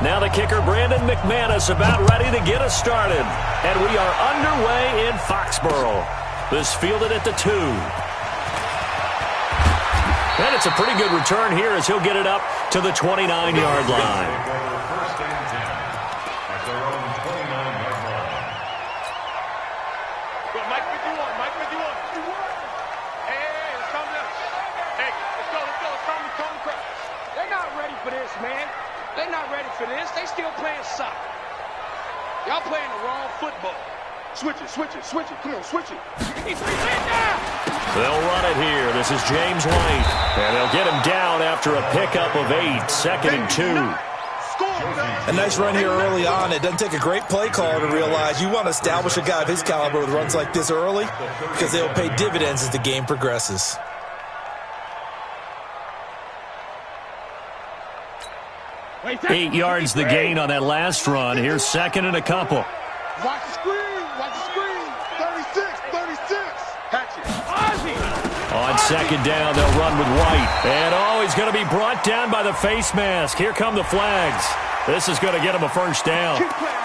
Now the kicker, Brandon McManus, about ready to get us started. And we are underway in Foxborough. This fielded at the 2. And it's a pretty good return here as he'll get it up to the 29-yard line. First and 10 at their own 29-yard line. Go, Mike 51, Mike 51. Hey, it's coming up. Hey, let's go. It's coming crack. They're not ready for this, man. They're not ready for this. They still playing soccer. Y'all playing the wrong football. Switch it. Come on, switch it. He's down. They'll run it here. This is James White. And they'll get him down after a pickup of 8, 2nd and 2. A nice run here early on. It doesn't take a great play caller to realize you want to establish a guy of his caliber with runs like this early because they'll pay dividends as the game progresses. Eight yards the gain on that last run. Here's 2nd and a couple. Watch the screen. 36. Catch it. On 2nd down, they'll run with White. And, he's going to be brought down by the face mask. Here come the flags. This is going to get him a first down.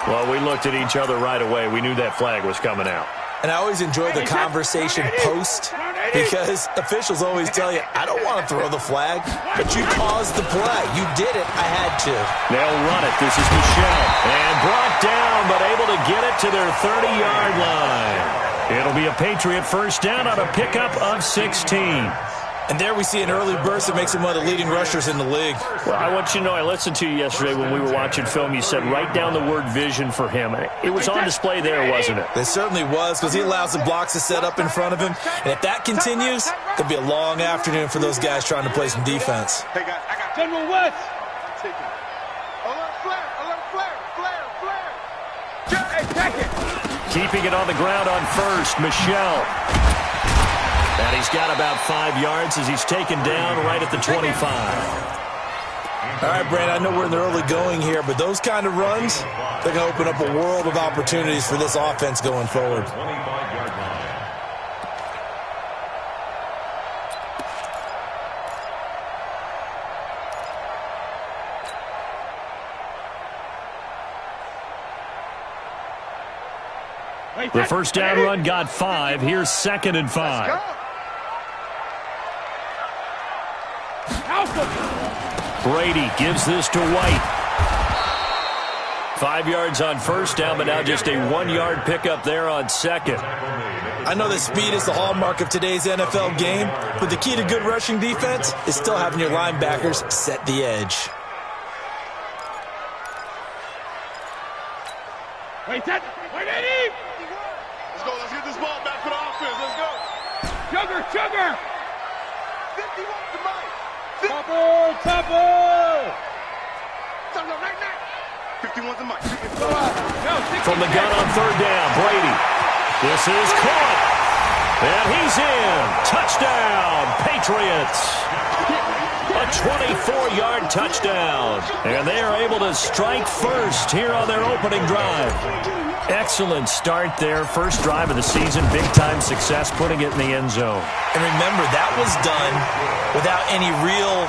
Well, we looked at each other right away. We knew that flag was coming out. And I always enjoy the conversation post because officials always tell you, I don't want to throw the flag, but you caused the play. You did it. I had to. They'll run it. This is Michelle. And brought down, but able to get it to their 30-yard line. It'll be a Patriot first down on a pickup of 16. And there we see an early burst that makes him one of the leading rushers in the league. Well, I want you to know, I listened to you yesterday when we were watching film. You said write down the word vision for him. It was on display there, wasn't it? It certainly was because he allows the blocks to set up in front of him. And if that continues, it could be a long afternoon for those guys trying to play some defense. Hey, guys, I got General West. Take it. Alert flare. Hey, check it. Keeping it on the ground on first, Michelle. And he's got about 5 yards as he's taken down right at the 25. All right, Brandon, I know we're in the early going here, but those kind of runs, they're going to open up a world of opportunities for this offense going forward. 25-yard line. The first down run got 5. Here's 2nd and 5. Brady gives this to White. 5 yards on first down, but now just a 1-yard pickup there on 2nd. I know that speed is the hallmark of today's NFL game, but the key to good rushing defense is still having your linebackers set the edge. Wait, Eddie. Let's get this ball back for the offense. Let's go. Sugar. 51 to Mike. Topper. Right now. 51 to Mike. From the gun on 3rd down, Brady. This is caught. And he's in. Touchdown, Patriots. A 24-yard touchdown. And they are able to strike first here on their opening drive. Excellent start there. First drive of the season. Big-time success putting it in the end zone. And remember, that was done without any real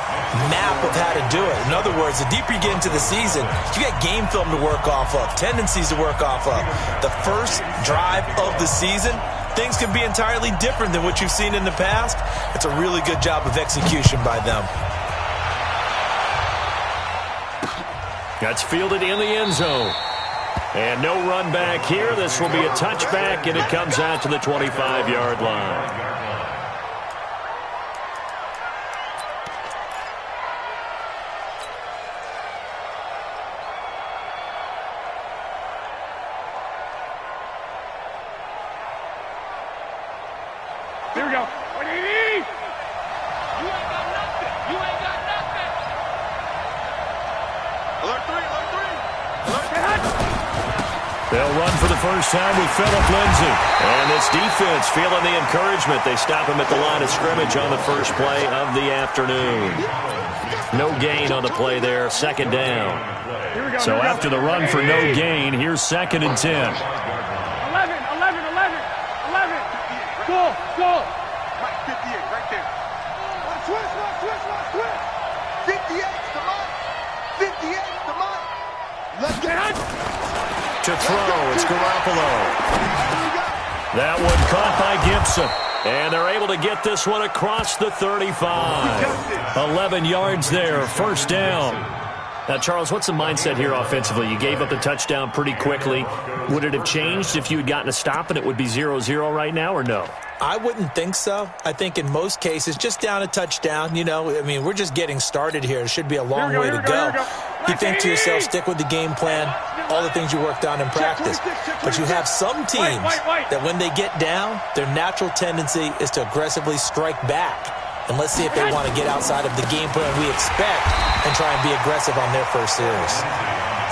map of how to do it. In other words, the deeper you get into the season, you got game film to work off of, tendencies to work off of. The first drive of the season, things can be entirely different than what you've seen in the past. It's a really good job of execution by them. That's fielded in the end zone. And no run back here. This will be a touchback, and it comes out to the 25-yard line. Here we go. They'll run for the first time with Phillip Lindsay. And this defense feeling the encouragement. They stop him at the line of scrimmage on the first play of the afternoon. No gain on the play there, 2nd down. So after the run for no gain, here's 2nd and 10. 11. Go. Mike, 58, right there. Switch. 58 to Mike. 58 to Mike. to throw. It's Garoppolo. That one caught by Gibson. And they're able to get this one across the 35. 11 yards there, first down. Now, Charles, what's the mindset here offensively? You gave up the touchdown pretty quickly. Would it have changed if you had gotten a stop and it would be 0-0 right now, or no? I wouldn't think so. I think in most cases, just down a touchdown, you know, I mean, we're just getting started here. It should be a long way to go. You think to yourself, stick with the game plan, all the things you worked on in practice. But you have some teams that when they get down, their natural tendency is to aggressively strike back. And let's see if they want to get outside of the game plan we expect and try and be aggressive on their first series.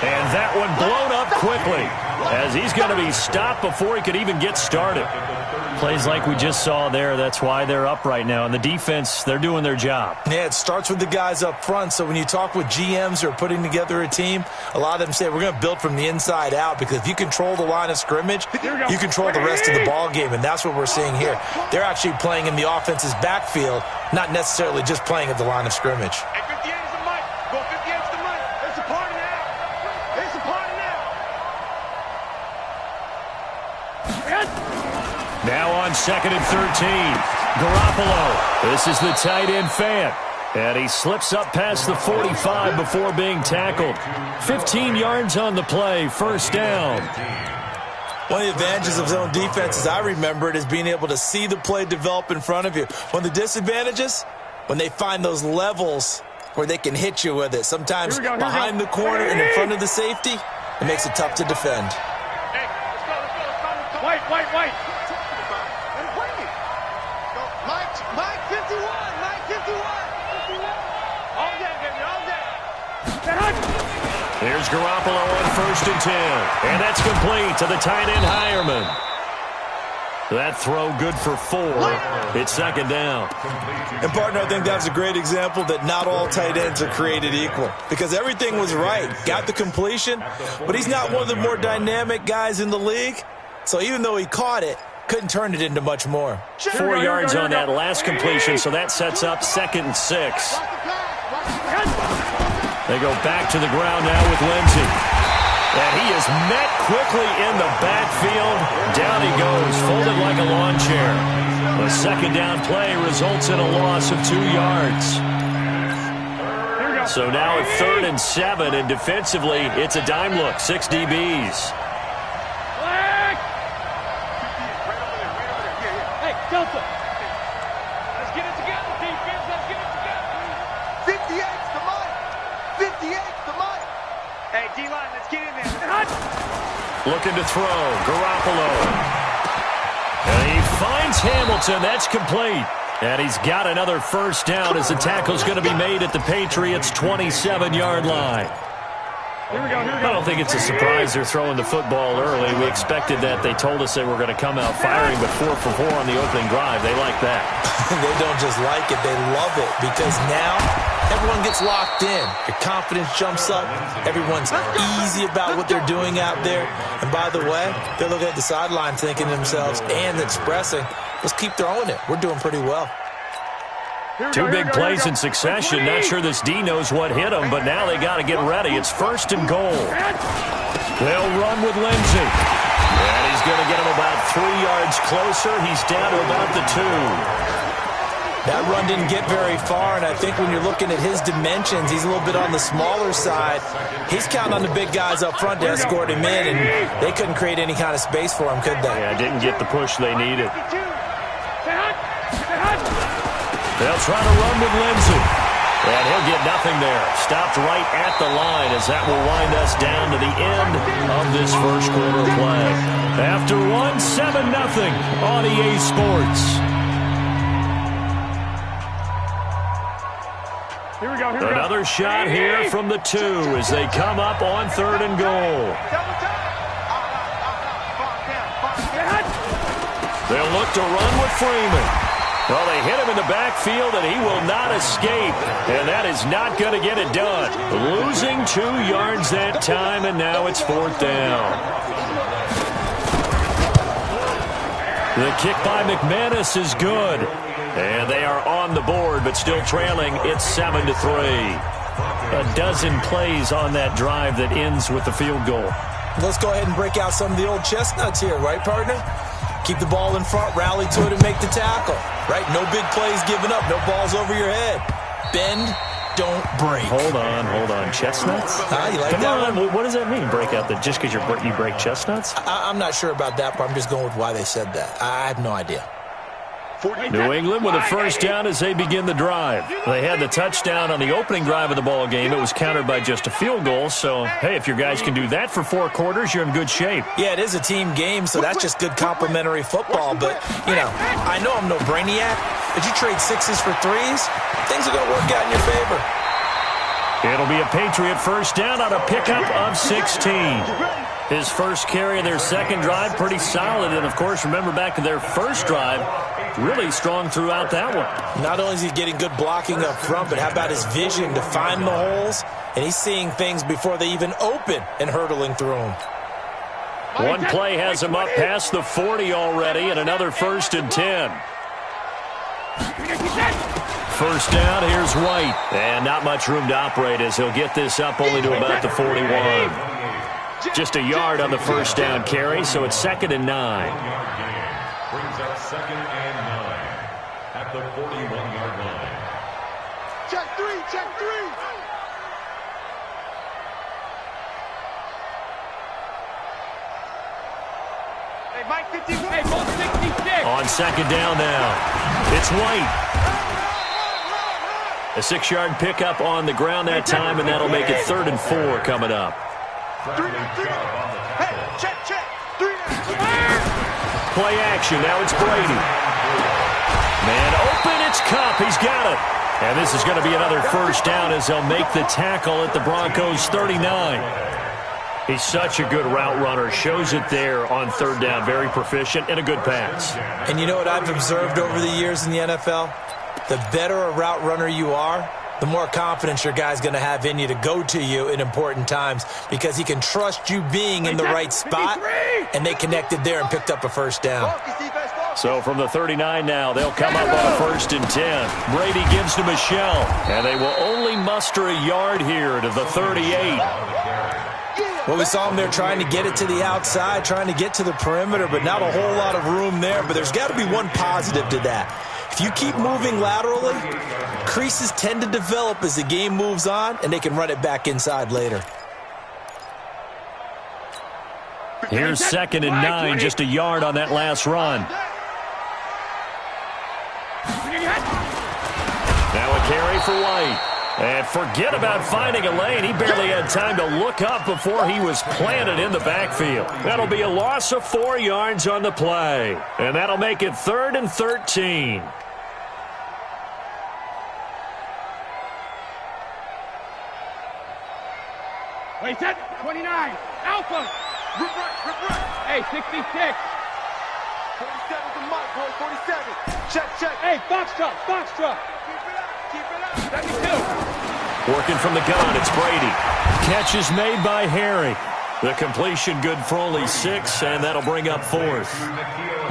And that one blown up quickly as he's going to be stopped before he could even get started. Plays like we just saw there. That's why they're up right now. And the defense, they're doing their job. Yeah, it starts with the guys up front. So when you talk with GMs who are putting together a team, a lot of them say we're going to build from the inside out, because if you control the line of scrimmage, you control the rest of the ball game. And that's what we're seeing here. They're actually playing in the offense's backfield, not necessarily just playing at the line of scrimmage. Hey, 58 is the mic. Go 58 is the mic. It's a party now. It's a party now. Now on 2nd and 13, Garoppolo. This is the tight end fan. And he slips up past the 45 before being tackled. 15 yards on the play, first down. One of the advantages of zone defense, as I remember it, is being able to see the play develop in front of you. One of the disadvantages, when they find those levels where they can hit you with it. Sometimes behind the corner and in front of the safety, it makes it tough to defend. Hey, let's go. White. Mike 51. All day, baby, all day. Here's Garoppolo on 1st and 10. And that's complete to the tight end, Hireman. That throw good for 4. It's 2nd down. And, partner, I think that's a great example that not all tight ends are created equal, because everything was right. Got the completion, but he's not one of the more dynamic guys in the league. So even though he caught it, couldn't turn it into much more. 4 yards on that last completion, so that sets up 2nd and 6. They go back to the ground now with Lindsey. And he is met quickly in the backfield. Down he goes, folded like a lawn chair. The 2nd down play results in a loss of 2 yards. So now at 3rd and 7, and defensively, it's a dime look, 6 DBs. Hey, Delta. Let's get it together, defense. Let's get it together. 58's the mic. 58's the mic. Hey, D-line, let's get in there. Looking to throw, Garoppolo. And he finds Hamilton. That's complete. And he's got another first down as the tackle's going to be made at the Patriots' 27-yard line. Here we go. I don't think it's a surprise they're throwing the football early. We expected that. They told us they were going to come out firing, but 4 for 4 on the opening drive. They like that. They don't just like it, they love it, because now everyone gets locked in. Your confidence jumps up. Everyone's easy about what they're doing out there. And by the way, they're looking at the sideline thinking to themselves and expressing, let's keep throwing it. We're doing pretty well. 2 big plays in succession. Not sure this D knows what hit him, but now they got to get ready. It's 1st and goal. They'll run with Lindsey. And he's going to get him about 3 yards closer. He's down to about the 2. That run didn't get very far, and I think when you're looking at his dimensions, he's a little bit on the smaller side. He's counting on the big guys up front to escort him in, and they couldn't create any kind of space for him, could they? Yeah, didn't get the push they needed. They'll try to run with Lindsey. And he'll get nothing there. Stopped right at the line as that will wind us down to the end of this first quarter play. After 7-0 on EA Sports. Here we go. Another shot here from the 2 as they come up on 3rd and goal. They'll look to run with Freeman. Well, they hit him in the backfield, and he will not escape. And that is not going to get it done. Losing 2 yards that time, and now it's 4th down. The kick by McManus is good. And they are on the board, but still trailing. It's 7-3. A dozen plays on that drive that ends with the field goal. Let's go ahead and break out some of the old chestnuts here, right, partner? Keep the ball in front, rally to it, and make the tackle, right? No big plays given up, no balls over your head. Bend, don't break. Hold on. Chestnuts? You like Come that on. one? What does that mean, break out just because you break chestnuts? I'm not sure about that, but I'm just going with why they said that. I have no idea. New England with a first down as they begin the drive. They had the touchdown on the opening drive of the ball game. It was countered by just a field goal. So, hey, if your guys can do that for 4 quarters, you're in good shape. Yeah, it is a team game, so that's just good complimentary football. But, I know I'm no brainiac. But you trade 6s for 3s, things are going to work out in your favor. It'll be a Patriot first down on a pickup of 16. His first carry of their second drive, pretty solid. And, of course, remember back to their first drive, really strong throughout that one. Not only is he getting good blocking up front, but how about his vision to find the holes? And he's seeing things before they even open and hurtling through them. One play has him up past the 40 already, and another 1st and 10. First down, here's White. And not much room to operate as he'll get this up only to about the 41. Just a yard on the first down carry, so it's 2nd and 9. Brings up 2nd and 9 at the 41-yard line. Check 3, check 3. Hey, Mike 51. Hey, ball 66. On 2nd down now, it's White. A 6-yard pickup on the ground that time, and that'll make it 3rd and 4 coming up. 3. Hey, check. 3. Play action. Now it's Brady. Man open. It's Cup. He's got it. And this is going to be another first down as they'll make the tackle at the Broncos 39. He's such a good route runner. Shows it there on 3rd down. Very proficient and a good pass. And you know what I've observed over the years in the NFL? The better a route runner you are, the more confidence your guy's going to have in you to go to you in important times because he can trust you being in the right spot, and they connected there and picked up a first down. So from the 39 now, they'll come up on a 1st and 10. Brady gives to Michelle, and they will only muster a yard here to the 38. Well, we saw him there trying to get it to the outside, trying to get to the perimeter, but not a whole lot of room there. But there's got to be one positive to that. If you keep moving laterally, creases tend to develop as the game moves on, and they can run it back inside later. Here's 2nd and 9, just a yard on that last run. Now a carry for White. And forget about finding a lane. He barely had time to look up before he was planted in the backfield. That'll be a loss of 4 yards on the play. And that'll make it 3rd and 13. Wait, set 29. Alpha. Rip right. Hey, 66. 47 to Mike, boy, 47. Check. Hey, Foxtrot. Keep it up. 72. Working from the gun, it's Brady. Catch is made by Harry. The completion good for only 6, and that'll bring up 4th.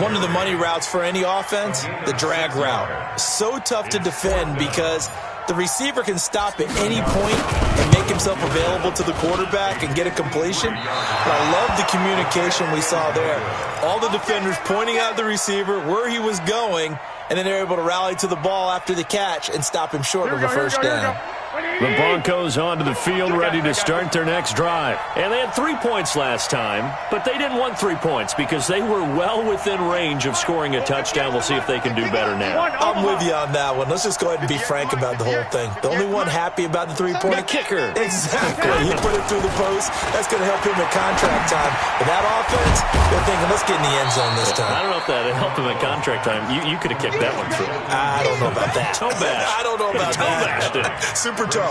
One of the money routes for any offense, the drag route. So tough to defend because the receiver can stop at any point and make himself available to the quarterback and get a completion. But I love the communication we saw there. All the defenders pointing out the receiver, where he was going, and then they're able to rally to the ball after the catch and stop him short of a first down. The Broncos onto the field ready to start their next drive. And they had 3 points last time, but they didn't want 3 points because they were well within range of scoring a touchdown. We'll see if they can do better now. I'm with you on that one. Let's just go ahead and be frank about the whole thing. The only one happy about the 3-point The kicker. Exactly. He put it through the post. That's going to help him at contract time. But that offense, they're thinking, let's get in the end zone this time. I don't know if that helped him at contract time. You could have kicked that one through. I don't know about that. Toe bash. I don't know about that. Super toe.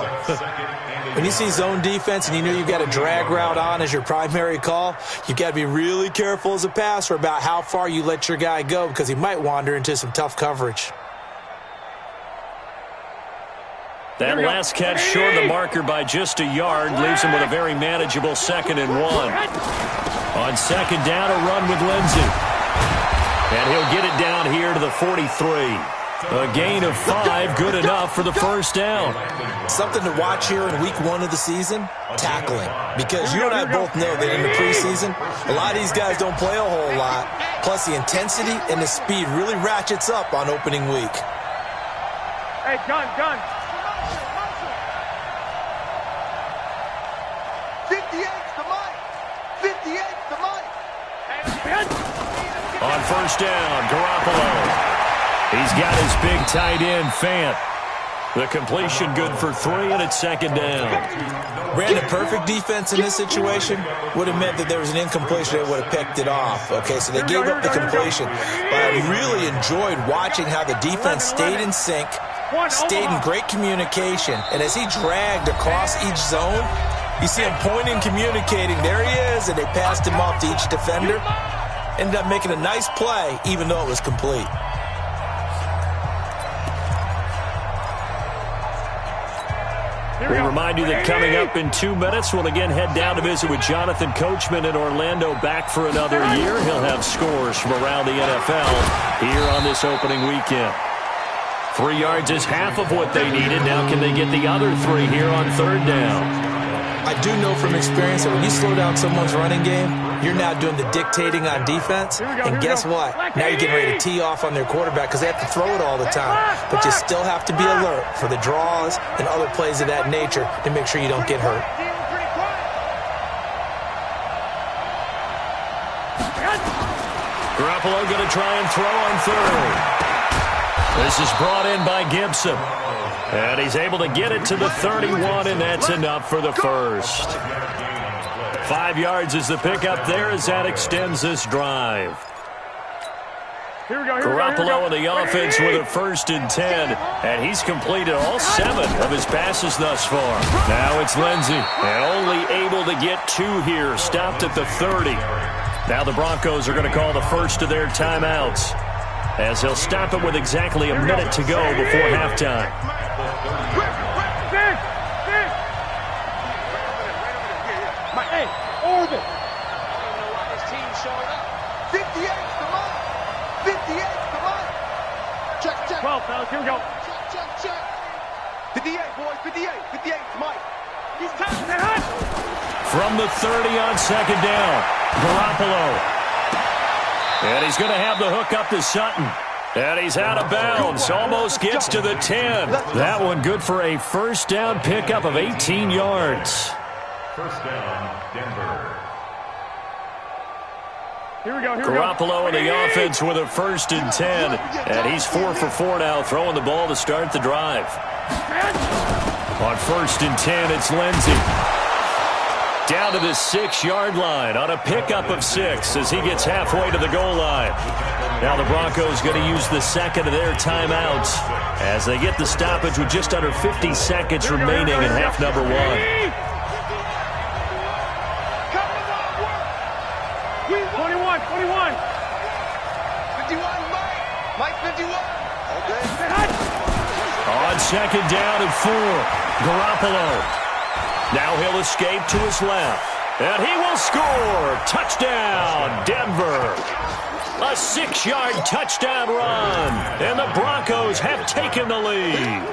When you see zone defense and you know you've got a drag route on as your primary call, you've got to be really careful as a passer about how far you let your guy go because he might wander into some tough coverage. That last catch short of the marker by just a yard leaves him with a very manageable 2nd and 1. On 2nd down, a run with Lindsey. And he'll get it down here to the 43. A gain of 5, good enough for the first down. Something to watch here in week 1 of the season, tackling. Because you and I both know that in the preseason, a lot of these guys don't play a whole lot. Plus, the intensity and the speed really ratchets up on opening week. Hey, gun. 58's the mic. 58's the mic. On first down, Garoppolo. He's got his big tight end, Fant. The completion good for 3, and it's second down. Ran a perfect defense in this situation. Would have meant that there was an incompletion that would have picked it off. Okay, so they gave up the completion. But I really enjoyed watching how the defense stayed in sync, stayed in great communication, and as he dragged across each zone, you see him pointing, communicating. There he is, and they passed him off to each defender. Ended up making a nice play, even though it was complete. We remind you that coming up in 2 minutes, we'll again head down to visit with Jonathan Coachman in Orlando, back for another year. He'll have scores from around the NFL here on this opening weekend. 3 yards is half of what they needed. Now can they get the other 3 here on third down? I do know from experience that when you slow down someone's running game, you're now doing the dictating on defense. And guess what? Now you're getting ready to tee off on their quarterback because they have to throw it all the time. But you still have to be alert for the draws and other plays of that nature to make sure you don't get hurt. Garoppolo going to try and throw on third. This is brought in by Gibson. And he's able to get it to the 31, and that's enough for the first. 5 yards is the pickup there as that extends this drive. Garoppolo in the offense with a 1st and 10, and he's completed all 7 of his passes thus far. Now it's Lindsey, and only able to get 2 here, stopped at the 30. Now the Broncos are going to call the first of their timeouts, as they'll stop it with exactly a minute to go before halftime. Hey, Orbit. I don't know why this team showed up. 58's the mic. 58's the mic. Check. 12, fellas, here we go. Check. 58, boys. 58. 58's the mic. He's tapping that hut. From the 30 on second down, Garoppolo. And he's going to have the hook up to Sutton. And he's out of bounds. Almost gets to the 10. That one good for a first down pickup of 18 yards. First down, Denver. Here we go. Garoppolo in the offense with a 1st and 10. And he's 4 for 4 now, throwing the ball to start the drive. On 1st and 10, it's Lindsey. Down to the 6-yard line on a pickup of 6 as he gets halfway to the goal line. Now the Broncos going to use the second of their timeouts as they get the stoppage with just under 50 seconds remaining in half number 1. 21. 51, Mike 51. Okay. On second down and 4, Garoppolo. Now he'll escape to his left, and he will score. Touchdown, Denver. A 6-yard touchdown run, and the Broncos have taken the lead.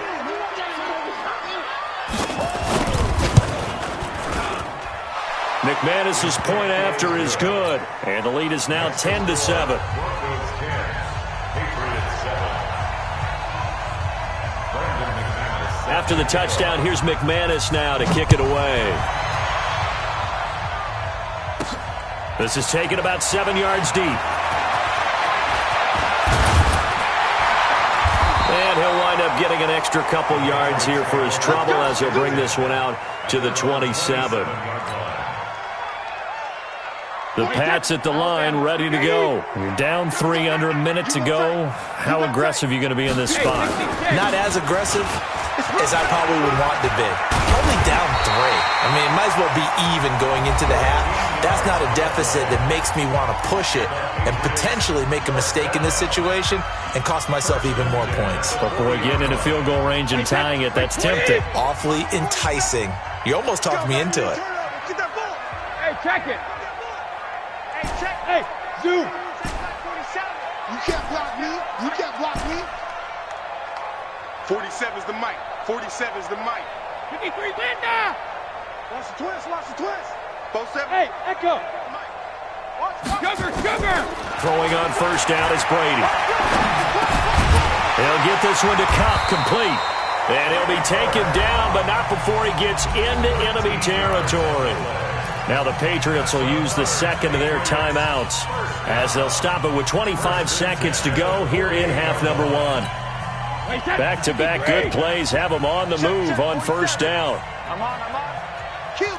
McManus's point after is good, and the lead is now 10-7. After the touchdown, here's McManus now to kick it away. This is taken about 7 yards deep. And he'll wind up getting an extra couple yards here for his trouble as he'll bring this one out to the 27. The Pats at the line, ready to go. You're down 3 under a minute to go. How aggressive are you going to be in this spot? Not as aggressive as I probably would want to be. Only down 3. I mean, it might as well be even going into the half. That's not a deficit that makes me want to push it and potentially make a mistake in this situation and cost myself even more points. But boy, getting into field goal range and tying it, that's tempting. Awfully enticing. You almost talked me into it. Get that ball. Hey, check it. Hey, check. Hey, zoom. You can't block me. You can't block me. 47's the mic. 47's the mic. 53, Linda! Watch the twist, watch the twist. 47. Hey, Echo! Sugar! Throwing on first down is Brady. He'll get this one to Cup, complete. And he'll be taken down, but not before he gets into enemy territory. Now the Patriots will use the second of their timeouts as they'll stop it with 25 seconds to go here in half number one. Back-to-back good plays have them on the move on first down. I'm on. Kill.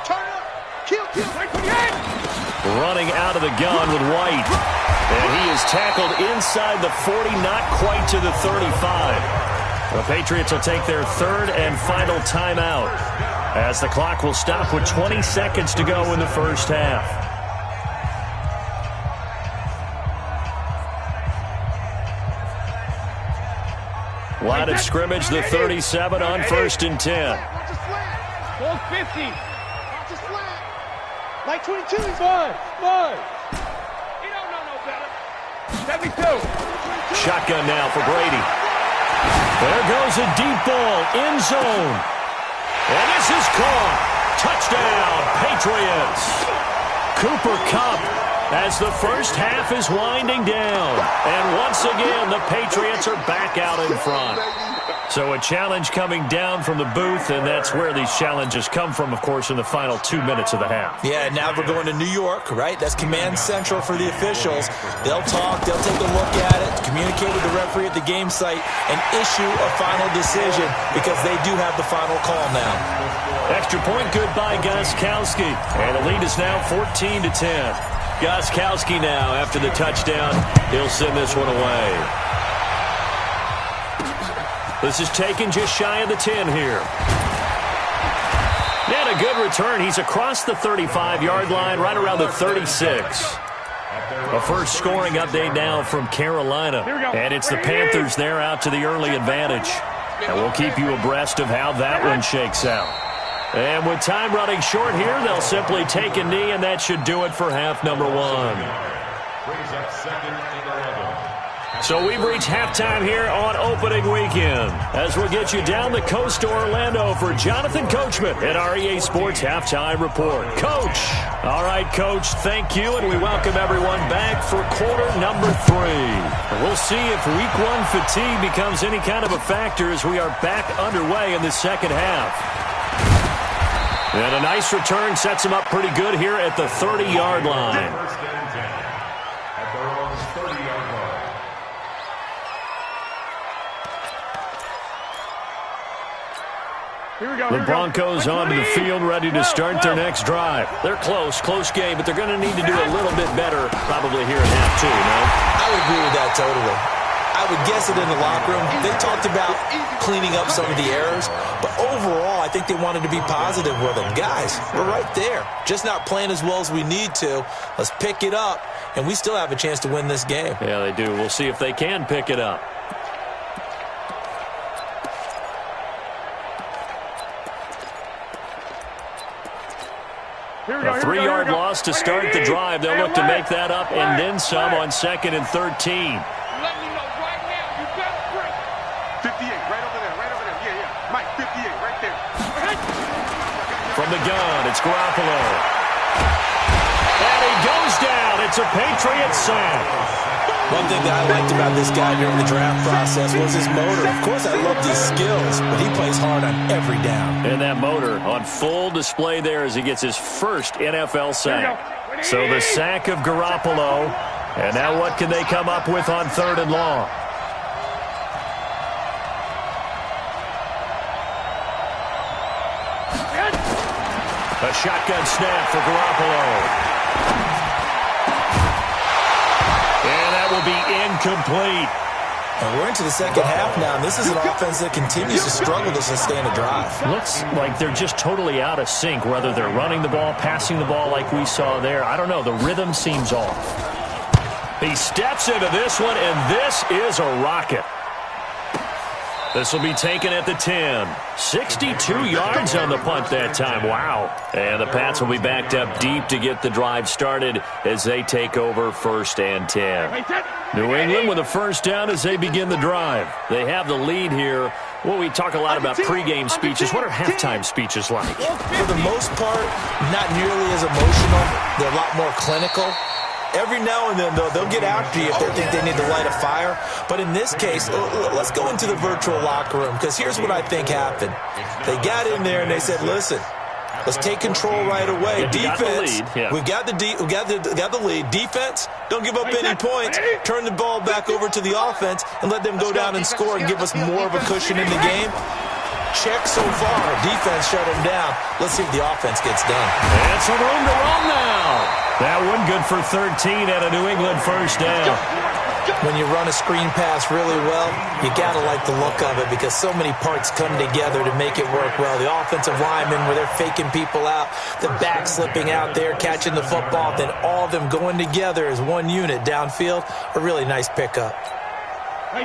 Turn up. Kill. Running out of the gun with White. And he is tackled inside the 40, not quite to the 35. The Patriots will take their third and final timeout as the clock will stop with 20 seconds to go in the first half. Line of scrimmage, the 37 on first and 10. Watch the slant. Ball 50. Watch the slant. Like 22. Five. He don't know no better. 72. Shotgun now for Brady. There goes a deep ball, end zone. And this is caught. Touchdown, Patriots. Cooper Kupp as the first half is winding down. And once again, the Patriots are back out in front. So a challenge coming down from the booth, and that's where these challenges come from, of course, in the final 2 minutes of the half. Yeah, now we're going to New York, right? That's command central for the officials. They'll talk, they'll take a look at it, communicate with the referee at the game site, and issue a final decision because they do have the final call now. Extra point good by Gostkowski, and the lead is now 14-10. Gostkowski now, after the touchdown, he'll send this one away. This is taken just shy of the 10 here. And a good return. He's across the 35-yard line, right around the 36. A first scoring update now from Carolina. And it's the Panthers there out to the early advantage. And we'll keep you abreast of how that one shakes out. And with time running short here, they'll simply take a knee, and that should do it for half number one. Brings up second and 11. So we've reached halftime here on opening weekend as we'll get you down the coast to Orlando for Jonathan Coachman at our EA Sports Halftime Report. Coach. All right, Coach, thank you, and we welcome everyone back for quarter number 3. We'll see if week 1 fatigue becomes any kind of a factor as we are back underway in the second half. And a nice return sets him up pretty good here at the 30-yard line. First and 10 at their own 30-yard line. The Broncos onto the field, ready to start their next drive. They're close game, but they're going to need to do a little bit better probably here in half 2, no? I would agree with that totally. I would guess it in the locker room. They talked about cleaning up some of the errors, but overall, I think they wanted to be positive with them. Guys, we're right there. Just not playing as well as we need to. Let's pick it up, and we still have a chance to win this game. Yeah, they do. We'll see if they can pick it up. A 3-yard loss to start the drive. They'll look to make that up and then some on second and 13. Let me know right now. You better break. 58, right over there. Yeah. Mike, 58, right there. From the gun, it's Garoppolo. And he goes down. It's a Patriot sack. One thing that I liked about this guy during the draft process was his motor. Of course, I loved his skills, but he plays hard on every down. And that motor on full display there as he gets his first NFL sack. So the sack of Garoppolo. And now what can they come up with on third and long? A shotgun snap for Garoppolo. And that will be incomplete. And we're into the second half now, and this is an offense that continues to struggle to sustain a drive. Looks like they're just totally out of sync, whether they're running the ball, passing the ball like we saw there. I don't know. The rhythm seems off. He steps into this one, and this is a rocket. This will be taken at the 10. 62 yards on the punt that time. Wow. And the Pats will be backed up deep to get the drive started as they take over 1st and 10. New England with a first down as they begin the drive. They have the lead here. Well, we talk a lot about pregame speeches. What are halftime speeches like? For the most part, not nearly as emotional. They're a lot more clinical. Every now and then, though, they'll get after you if they think they need to light a fire. But in this case, let's go into the virtual locker room, because here's what I think happened. They got in there and they said, listen, let's take control right away. Defense, we got the lead. Defense, don't give up any points. Turn the ball back over to the offense and let them go down and score and give us more of a cushion in the game. Check so far. Defense shut them down. Let's see if the offense gets done. And some room to run now. That one good for 13 at a New England first down. When you run a screen pass really well, you got to like the look of it because so many parts come together to make it work well. The offensive linemen, where they're faking people out, the back slipping out there, catching the football, then all of them going together as one unit downfield. A really nice pickup.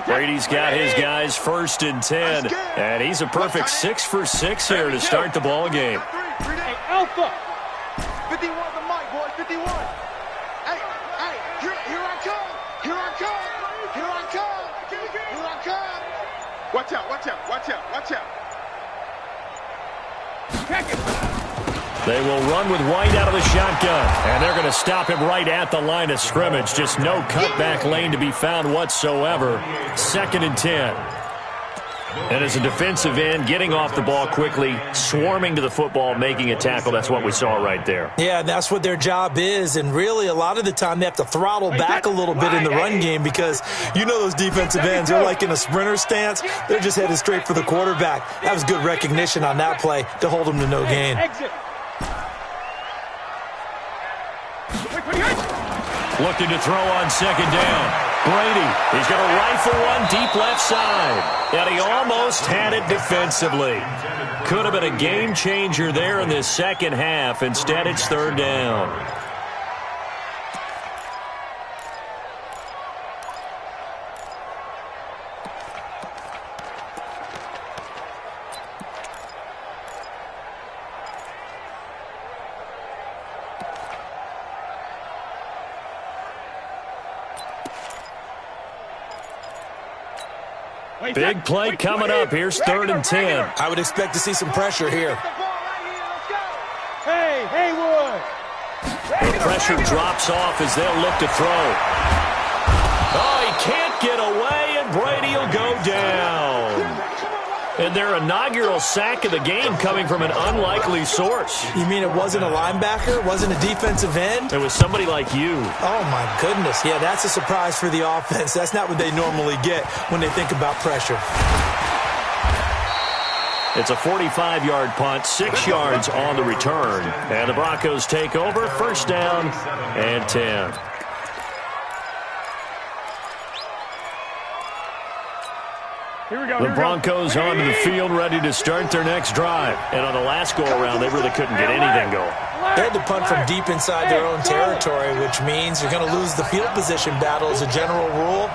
Brady's got his guys 1st and 10, and he's a perfect 6 for 6 here to start the ball game. Hey, Alpha. 51 the mic, boy. 51. Hey, here I come. Here I come. Here I come. Here I come. Watch out, watch out, watch out, watch out. Check it. They will run with White out of the shotgun, and they're going to stop him right at the line of scrimmage. Just no cutback lane to be found whatsoever. 2nd and 10. And as a defensive end, getting off the ball quickly, swarming to the football, making a tackle. That's what we saw right there. Yeah, that's what their job is. And really, a lot of the time, they have to throttle back a little bit in the run game because you know those defensive ends, they're like in a sprinter stance. They're just headed straight for the quarterback. That was good recognition on that play to hold them to no gain. Looking to throw on 2nd down. Brady, he's going to rifle one deep left side. And he almost had it defensively. Could have been a game changer there in this second half. Instead, it's 3rd down. Big play coming up. Here's 3rd and 10. I would expect to see some pressure here. Hey, Haywood. The pressure drops off as they'll look to throw. Oh, he can't get away, and Brady will go down. And their inaugural sack of the game coming from an unlikely source. You mean it wasn't a linebacker? It wasn't a defensive end? It was somebody like you. Oh, my goodness. Yeah, that's a surprise for the offense. That's not what they normally get when they think about pressure. It's a 45-yard punt, 6 yards on the return. And the Broncos take over, 1st down and 10. The Broncos onto the field ready to start their next drive. And on the last go-around, they really couldn't get anything going. They had to punt from deep inside their own territory, which means you're going to lose the field position battle as a general rule.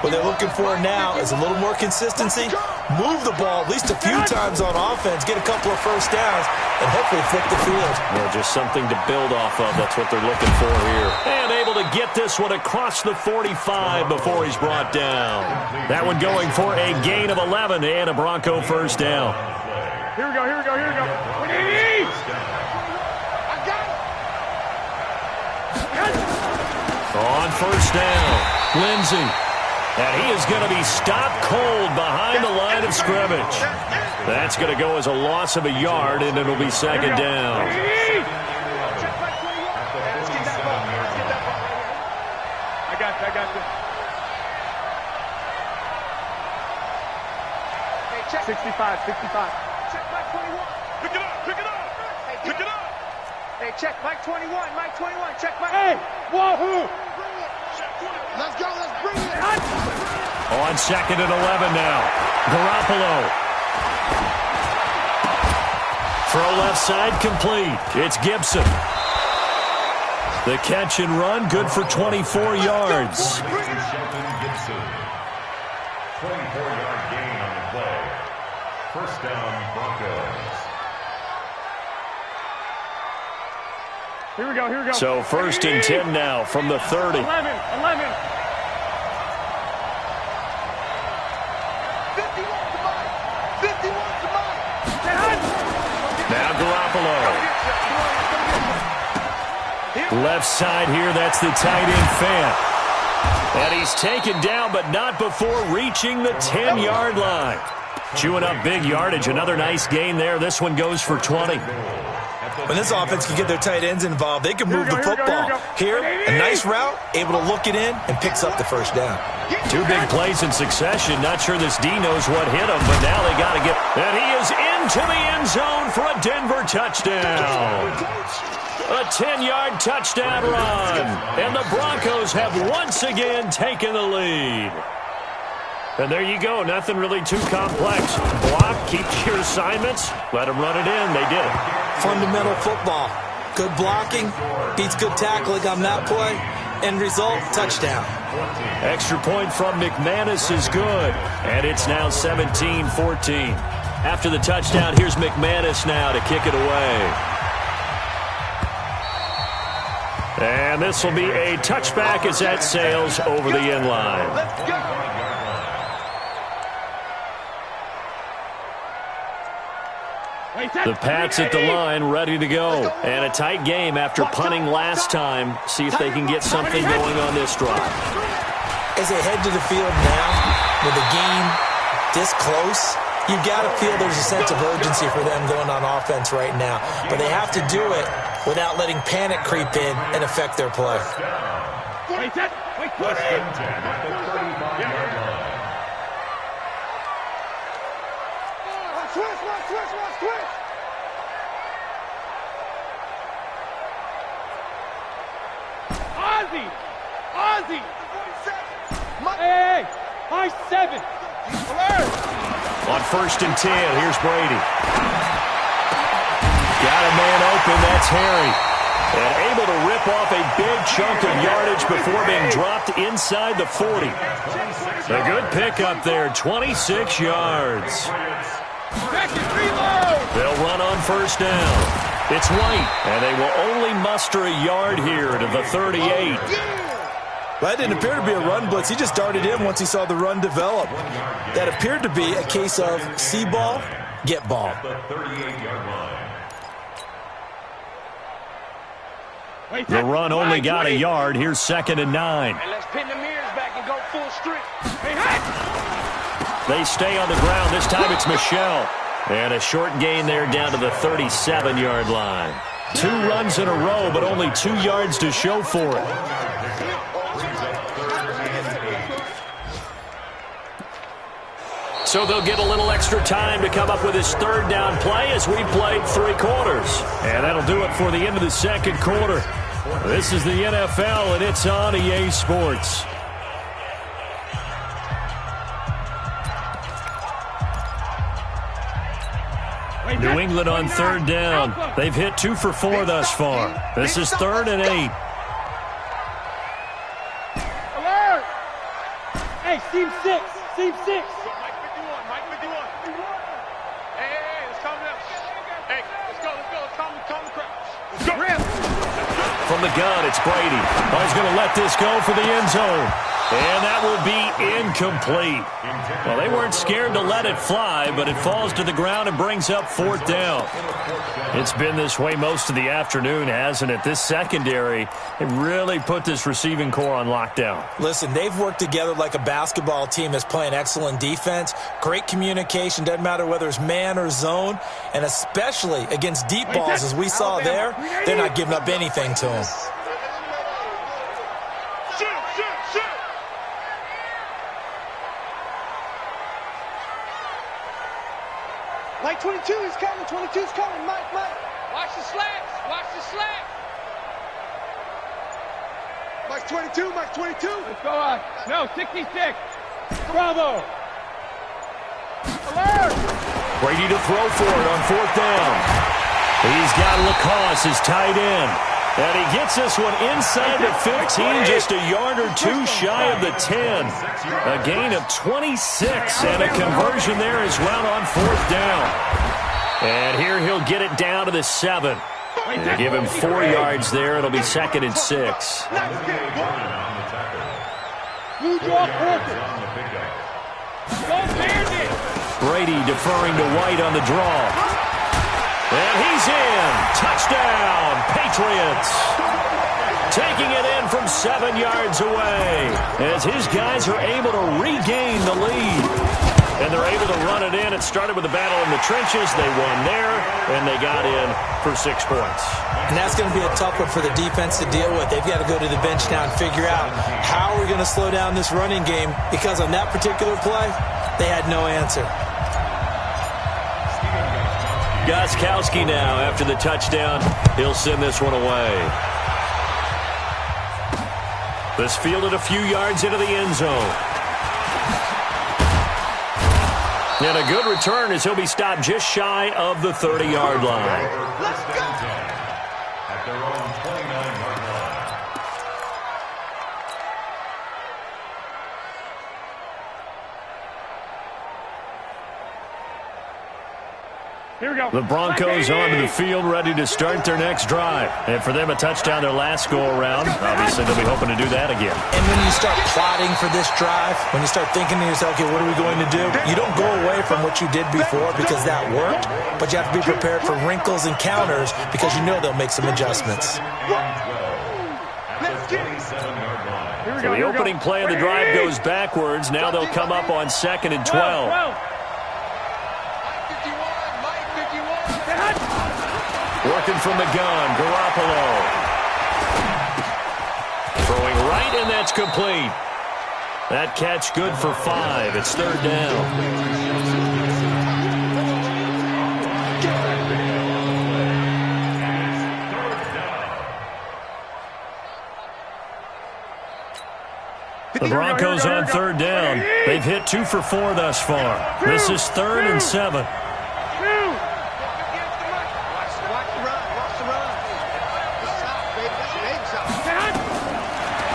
What they're looking for now is a little more consistency, move the ball at least a few times on offense, get a couple of first downs, and hopefully flip the field. Well, just something to build off of. That's what they're looking for here. And able to get this one across the 45 before he's brought down. That one going for a gain of 11 and a Bronco first down. Here we go. On first down, Lindsey. And he is going to be stopped cold behind the line of scrimmage. That's going to go as a loss of a yard, and it'll be 2nd down. I got you. 65. Check Mike 21. Pick it up. Hey, check Mike 21. Check Mike. Hey, wahoo. Let's go. Let's bring it. On 2nd and 11 now. Garoppolo. Throw left side complete. It's Gibson. The catch and run good for 24 yards. 24-yard gain on the play. First down, Broncos. Here we go, here we go. So 1st and 10 now from the 30. 11. 51 to mine. 51 to mine. Now Garoppolo. Left side here, that's the tight end Fant. And he's taken down, but not before reaching the 10-yard line. Chewing up big yardage. Another nice gain there. This one goes for 20. When this offense can get their tight ends involved, they can move the football. Here, a nice route, able to look it in, and picks up the first down. 2 big plays in succession. Not sure this D knows what hit him, but now they got to get... And he is into the end zone for a Denver touchdown. A 10-yard touchdown run. And the Broncos have once again taken the lead. And there you go. Nothing really too complex. Block, keep your assignments, let them run it in. They did it. Fundamental football. Good blocking, beats good tackling on that play. End result, touchdown. Extra point from McManus is good. And it's now 17-14. After the touchdown, here's McManus now to kick it away. And this will be a touchback as that sails over the end line. Let's go. The Pats at the line, ready to go. And a tight game after punting last time. See if they can get something going on this drive. As they head to the field now, with the game this close, you've got to feel there's a sense of urgency for them going on offense right now. But they have to do it without letting panic creep in and affect their play. Wait, Switch. Ozzy. Hey, high 7. On 1st and 10, here's Brady. Got a man open, that's Harry. And able to rip off a big chunk of yardage before being dropped inside the 40. A good pickup there, 26 yards. They'll run on 1st down. It's White, and they will only muster a yard here to the 38. That didn't appear to be a run blitz. He just darted in once he saw the run develop. That appeared to be a case of see ball, get ball. The run only got a yard. Here's 2nd and 9. And let's pin the mirrors back and go full strength. They stay on the ground. This time it's Michelle. And a short gain there down to the 37-yard line. 2 runs in a row, but only 2 yards to show for it. So they'll get a little extra time to come up with his 3rd down play as we played 3 quarters. And that'll do it for the end of the 2nd quarter. This is the NFL, and it's on EA Sports. New England on 3rd down. They've hit 2 for 4 thus far. This is 3rd and 8. Alert! Hey, team 6. Mike 51. Hey, let's calm down. Hey, let's go. Calm the crowd. Let's go. From the gun, it's Brady. Oh, he's going to let this go for the end zone. And that will be incomplete. Well, they weren't scared to let it fly, but it falls to the ground and brings up 4th down. It's been this way most of the afternoon, hasn't it? This secondary, it really put this receiving core on lockdown. Listen, they've worked together like a basketball team that's playing excellent defense. Great communication, doesn't matter whether it's man or zone, and especially against deep balls, as we saw there, they're not giving up anything to them. Mike 22 is coming. 22 is coming. Mike. Watch the slats. Mike 22. Let's go on. No, 66. Bravo. Alert! Brady to throw for it on 4th down. He's got Lacoste, his tight end. And he gets this one inside the 15, just a yard or two shy of the 10. A gain of 26 and a conversion there as well on 4th down. And here he'll get it down to the 7. They give him 4 yards there. It'll be 2nd and 6. Brady deferring to White on the draw. And he's in. Touchdown, Patriots. Taking it in from 7 yards away as his guys are able to regain the lead. And they're able to run it in. It started with a battle in the trenches. They won there, and they got in for 6 points. And that's going to be a tough one for the defense to deal with. They've got to go to the bench now and figure out how are we going to slow down this running game, because on that particular play, they had no answer. Gostkowski now after the touchdown. He'll send this one away. This fielded a few yards into the end zone. And a good return as he'll be stopped just shy of the 30-yard line. Let's go! At their own 29-yard line. Here we go. The Broncos onto the field, ready to start their next drive. And for them, a touchdown their last go-around. Obviously, they'll be hoping to do that again. And when you start plotting for this drive, when you start thinking to yourself, okay, what are we going to do? You don't go away from what you did before because that worked, but you have to be prepared for wrinkles and counters because you know they'll make some adjustmants. So the opening play of the drive goes backwards. Now they'll come up on 2nd and 12. Working from the gun, Garoppolo. Throwing right, and that's complete. That catch good for 5. It's 3rd down. The Broncos on 3rd down. They've hit 2 for 4 thus far. This is 3rd and 7.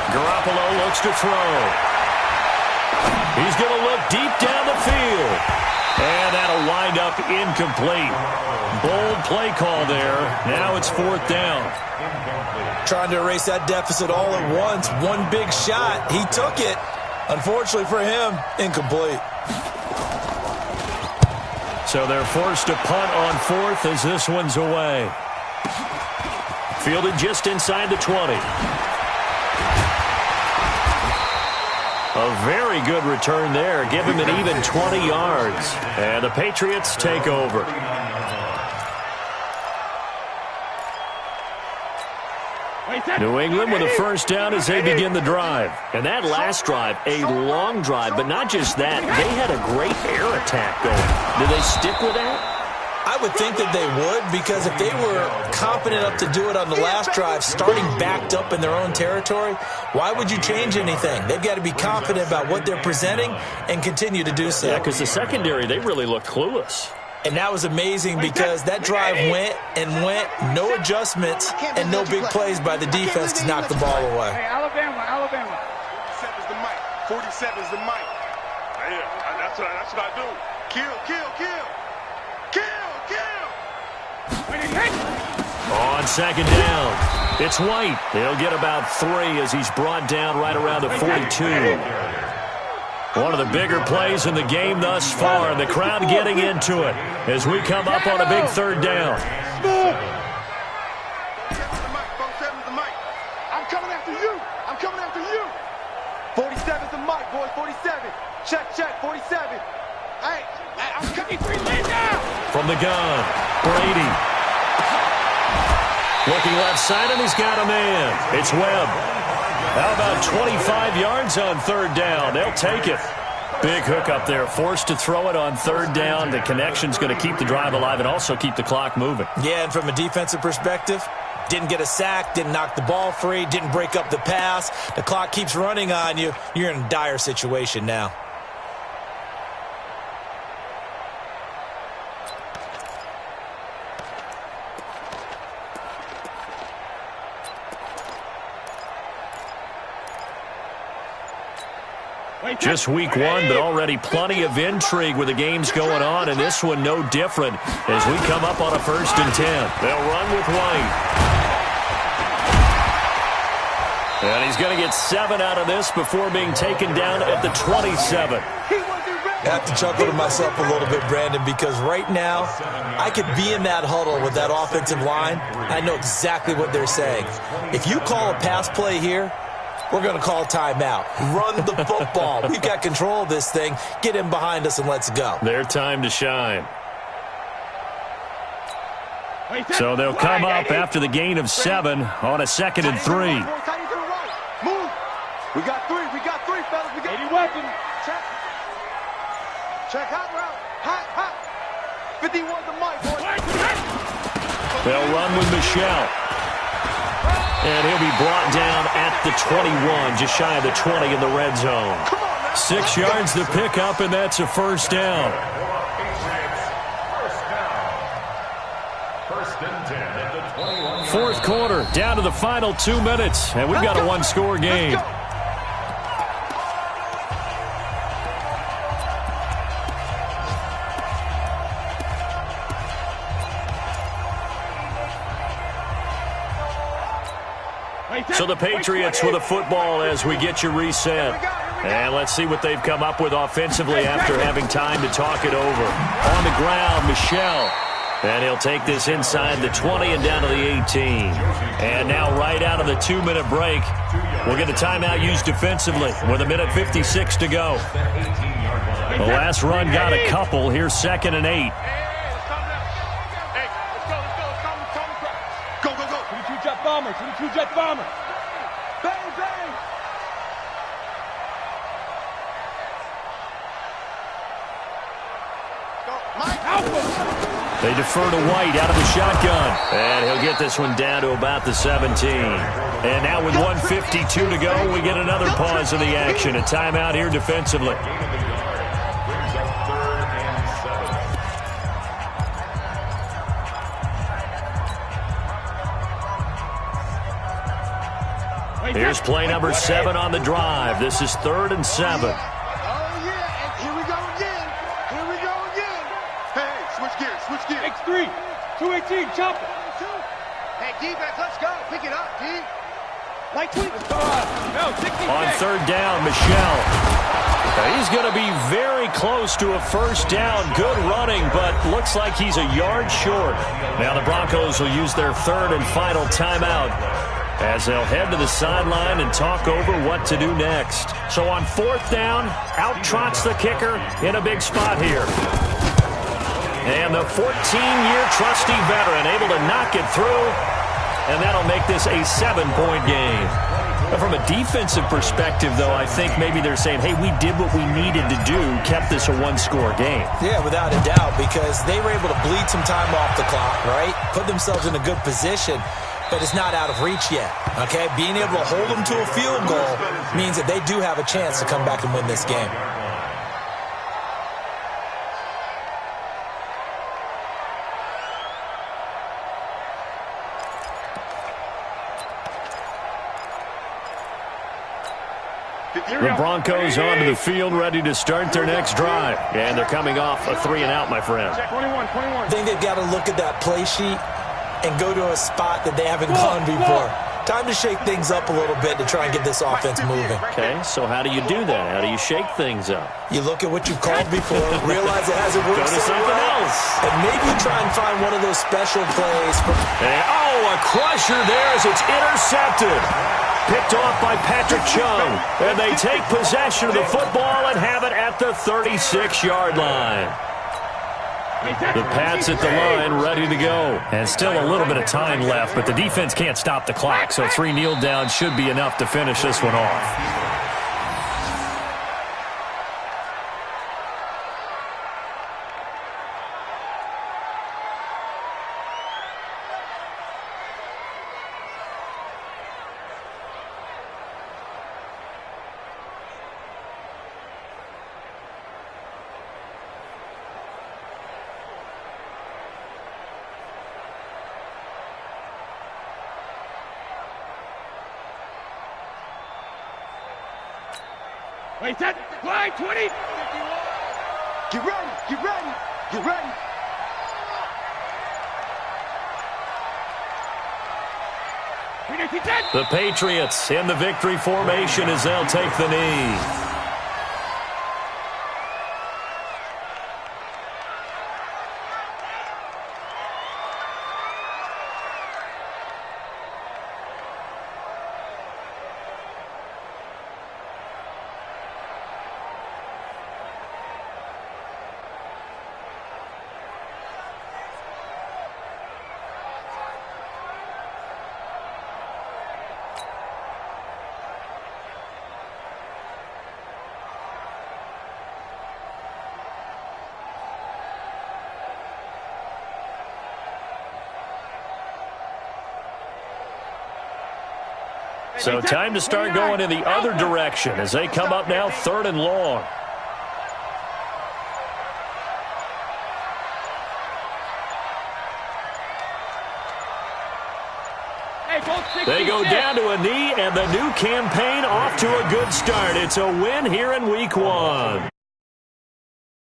Garoppolo looks to throw. He's going to look deep down the field. And that'll wind up incomplete. Bold play call there. Now it's 4th down. Trying to erase that deficit all at once. One big shot. He took it. Unfortunately for him, incomplete. So they're forced to punt on 4th as this one's away. Fielded just inside the 20. A very good return there. Give him an even 20 yards. And the Patriots take over. New England with a first down as they begin the drive. And that last drive, a long drive, but not just that. They had a great air attack going. Do they stick with that? I would think that they would, because if they were confident enough to do it on the last drive, starting backed up in their own territory, why would you change anything? They've got to be confident about what they're presenting and continue to do so. Yeah, because the secondary, they really look clueless. And that was amazing because that drive went and went, no adjustments and no big plays by the defense to knock the ball away. Hey, Alabama. 47's the mic. 47's the mic. Yeah, that's what I do. Kill. On 2nd down, it's White. They'll get about 3 as he's brought down right around the 42. One of the bigger plays in the game thus far, and the crowd getting into it as we come up on a big 3rd down. 47's the mic. I'm coming after you. 47's the mic, boys. 47. Check. 47. Hey, I'm coming for you. Lay down. From the gun, Brady. Looking left side, and he's got a man. It's Webb. How about 25 yards on 3rd down? They'll take it. Big hook up there. Forced to throw it on 3rd down. The connection's going to keep the drive alive and also keep the clock moving. Yeah, and from a defensive perspective, didn't get a sack, didn't knock the ball free, didn't break up the pass. The clock keeps running on you. You're in a dire situation now. Just week one, but already plenty of intrigue with the games going on, and this one no different as we come up on a 1st and 10. They'll run with White. And he's going to get 7 out of this before being taken down at the 27. I have to chuckle to myself a little bit, Brandon, because right now I could be in that huddle with that offensive line. I know exactly what they're saying. If you call a pass play here, we're going to call a timeout. Run the football. We've got control of this thing. Get in behind us and let's go. Their time to shine. So they'll come up after the gain of 7 on a 2nd and 3. Move. We got 3. We got 3, fellas. We got 80 weapon. Check hot route. Hot. 51 the mic, boys. They'll run with Michelle. And he'll be brought down at the 21, just shy of the 20 in the red zone. 6 yards to pick up, and that's a 1st down. First and 10 at the 21. 4th quarter, down to the final 2 minutes, and we've got a 1-score game. So the Patriots with a football as we get you reset. And let's see what they've come up with offensively after having time to talk it over. On the ground, Michelle. And he'll take this inside the 20 and down to the 18. And now right out of the 2-minute break, we'll get a timeout used defensively with 1:56 to go. The last run got a couple. Here's 2nd and 8. Go. 22 jet bomber. 22 jet bomber. Bang, bang. Go, Mike. They defer to White out of the shotgun. And he'll get this one down to about the 17. And now with 1:52 to go, we get another pause in the action. A timeout here defensively. Here's play number 7 on the drive. This is 3rd and 7. Oh, yeah. And here we go again. Hey, switch gears. X3. 218, chopper. Hey, defense, let's go. Pick it up, D. Light 20. No, 60. On 3rd down, Michelle. He's going to be very close to a 1st down. Good running, but looks like he's a yard short. Now the Broncos will use their 3rd and final timeout as they'll head to the sideline and talk over what to do next. So on 4th down, out trots the kicker in a big spot here. And the 14-year trusty veteran able to knock it through, and that'll make this a 7-point game. But from a defensive perspective, though, I think maybe they're saying, hey, we did what we needed to do, kept this a 1-score game. Yeah, without a doubt, because they were able to bleed some time off the clock, right? Put themselves in a good position. But it's not out of reach yet, okay? Being able to hold them to a field goal means that they do have a chance to come back and win this game. The Broncos onto the field, ready to start their next drive. And they're coming off a 3-and-out, my friend. 21. I think they've got to look at that play sheet and go to a spot that they haven't gone before. Time to shake things up a little bit to try and get this offense moving. Okay, so how do you do that? How do you shake things up? You look at what you've called before, realize it hasn't Go worked to so something well, else. and maybe try and find one of those special plays. And, a crusher there as it's intercepted. Picked off by Patrick Chung. And they take possession of the football and have it at the 36-yard line. The Pats at the line, ready to go. And still a little bit of time left, but the defense can't stop the clock, so 3 kneel downs should be enough to finish this one off. Wait, that line 20. Get ready, get ready, get ready. The Patriots in the victory formation as they'll take the knee. So time to start going in the other direction as they come up now 3rd and long. They go down to a knee, and the new campaign off to a good start. It's a win here in week 1.